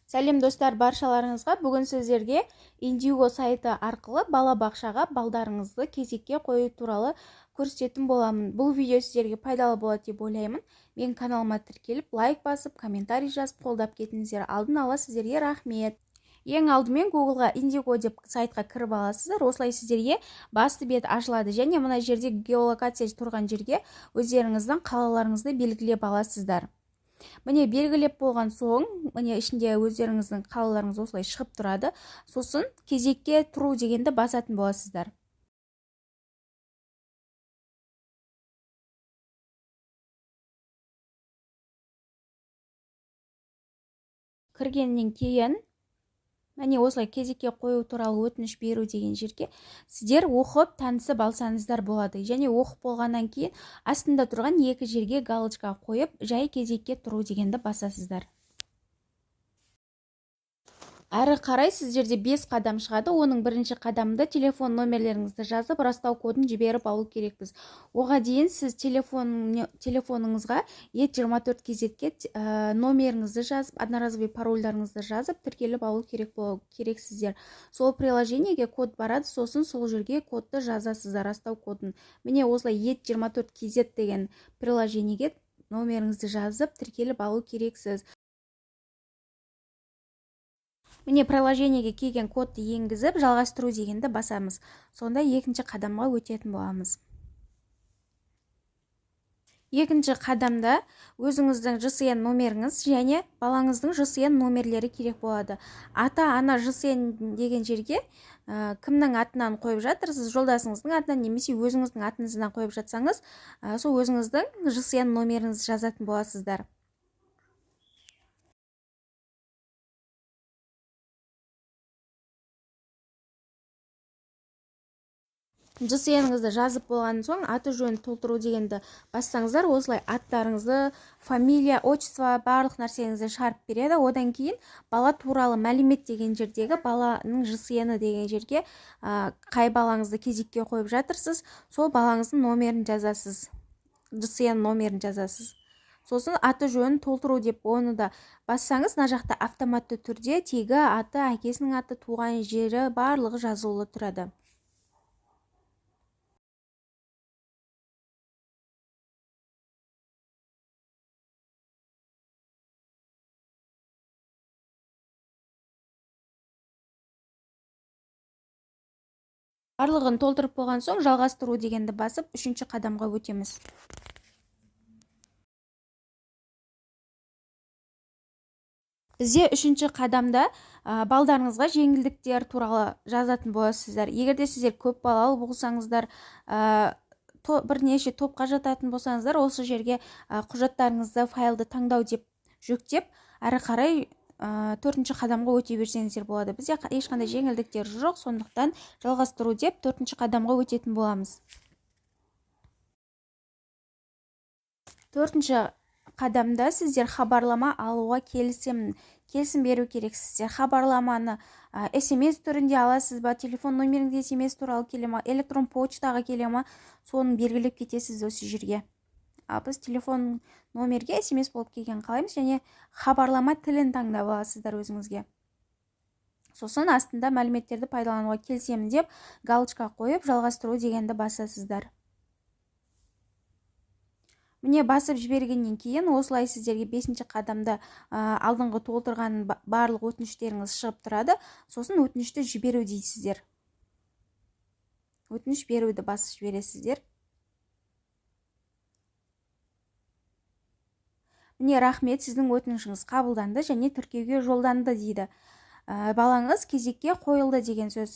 Сәлем достар, баршаларыңызға бүгін сіздерге Индиго сайты арқылы балабақшаға балдарыңызды кезекке қою туралы көрсететін боламын. Бұл видео сіздерге пайдалы болады деп ойлаймын. Мен каналыма тіркеліп, лайк басып, комментарий жазып, қолдап кетіңіздер. Алдын ала сіздерге рахмет. Ең алдымен Google-ға Индиго деп сайтқа кіріп аласыздар. Осылай сіздерге басты бет ашылады және мына жерде геолокация тұрған жерге өздеріңіздің қалаларыңызды белгілеп аласыздар. Міне белгілеп болған соң, міне ішінде өздеріңіздің қалаларыңыз осылай шығып тұрады. Сосын кезекке тұру дегенді басатын боласыздар. Кіргеннен кейін міне осылай кезекке қою туралы өтініш беру деген жерге сіздер оқып танысып алсаңыздар болады. Және оқып болғаннан кейін астында тұрған екі жерге галочка қойып, жай кезекке тұру дегенді басасыздар. Әрі қарай сіздерде 5 қадам шығады. Оның бірінші қадамында телефон номерлеріңізді жазып, растау кодын жіберіп алу керекпіз. Оға дейін сіз телефоныңызға E24 кезетке номеріңізді жазып, одноразовый парольдарыңызды жазып, тіркеліп алу керексіздер. Сол приложениеге код барады, сосын сол жерге кодты жазасыздар, растау кодын. Міне осылай E24 кезет деген приложениеге номеріңізді жазып, тіркеліп алу керексіз. Міне приложениеге келген кодты енгізіп, жалғастыру дегенді басамыз. Сонда екінші қадамға өтетін боламыз. Екінші қадамда өзіңіздің ЖСН номеріңіз және балаңыздың ЖСН номерлері керек болады. Ата-ана ЖСН деген жерге кімнің атынан қойып жатырсыз, жолдасыңыздың атынан немесе өзіңіздің атыңыздан қойып жатсаңыз, сол өзіңіздің ЖСН номеріңізді жазатын боласыздар. ЖСНіңізді жазып болған соң аты жөнін толтыру дегенді бассаңыздар, осылай аттарыңызды, фамилия, отчество, барлық нәрсеңізді шығарып береді. Одан кейін бала туралы мәлімет деген жердегі баланың ЖСНі деген жерге қай балаңызды кезекке қойып жатырсыз, сол балаңыздың номерін жазасыз, ЖСН номерін жазасыз. Сосын аты жөнін толтыру деп оны да бассаңыз, мына жақта автоматты түрде тегі, аты, әкесінің аты, туған жері барлығы жазылулы тұрады. Барлығын толтырып болған соң, жалғастыру дегенді басып, үшінші қадамға өтеміз. Бізде үшінші қадамда балдарыңызға жеңілдіктер туралы жазатын боласыздар. Егерде сіздер көп балалы болсаңыздар, бірнеше топқа жататын болсаңыздар, осы жерге құжаттарыңызды, файлды таңдау деп жүктеп, әрі қарай төртінші қадамға өте берсеңіздер болады. Бізде ешқандай жеңілдіктер жоқ, сондықтан жалғастыру деп төртінші қадамға өтетін боламыз. Төртінші қадамда сіздер хабарлама алуға келісім беру керексіздер. Хабарламаны SMS түрінде аласыз ба, телефон номеріңізде SMS туралы келе ма, электрон почтаға келе ма, соны белгілеп кетесіз осы жерге. Біз телефон номерге SMS болып келген қалаймыз, және хабарлама тілін таңдап аласыздар өзіңізге. Сосын астында мәліметтерді пайдалануға келісемін деп галочка қойып, жалғастыру дегенді басасыздар. Міне басып жібергеннен кейін, осылай сіздерге 5-ші қадамда алдыңғы толтырған барлық өтініштеріңіз шығып тұрады. Сосын өтінішті жіберу дейсіздер. Өтініш беруді басып жібересіздер. Міне рахмет, сіздің өтінішіңіз қабылданды және тіркеуге жолданды дейді. Балаңыз кезекке қойылды деген сөз.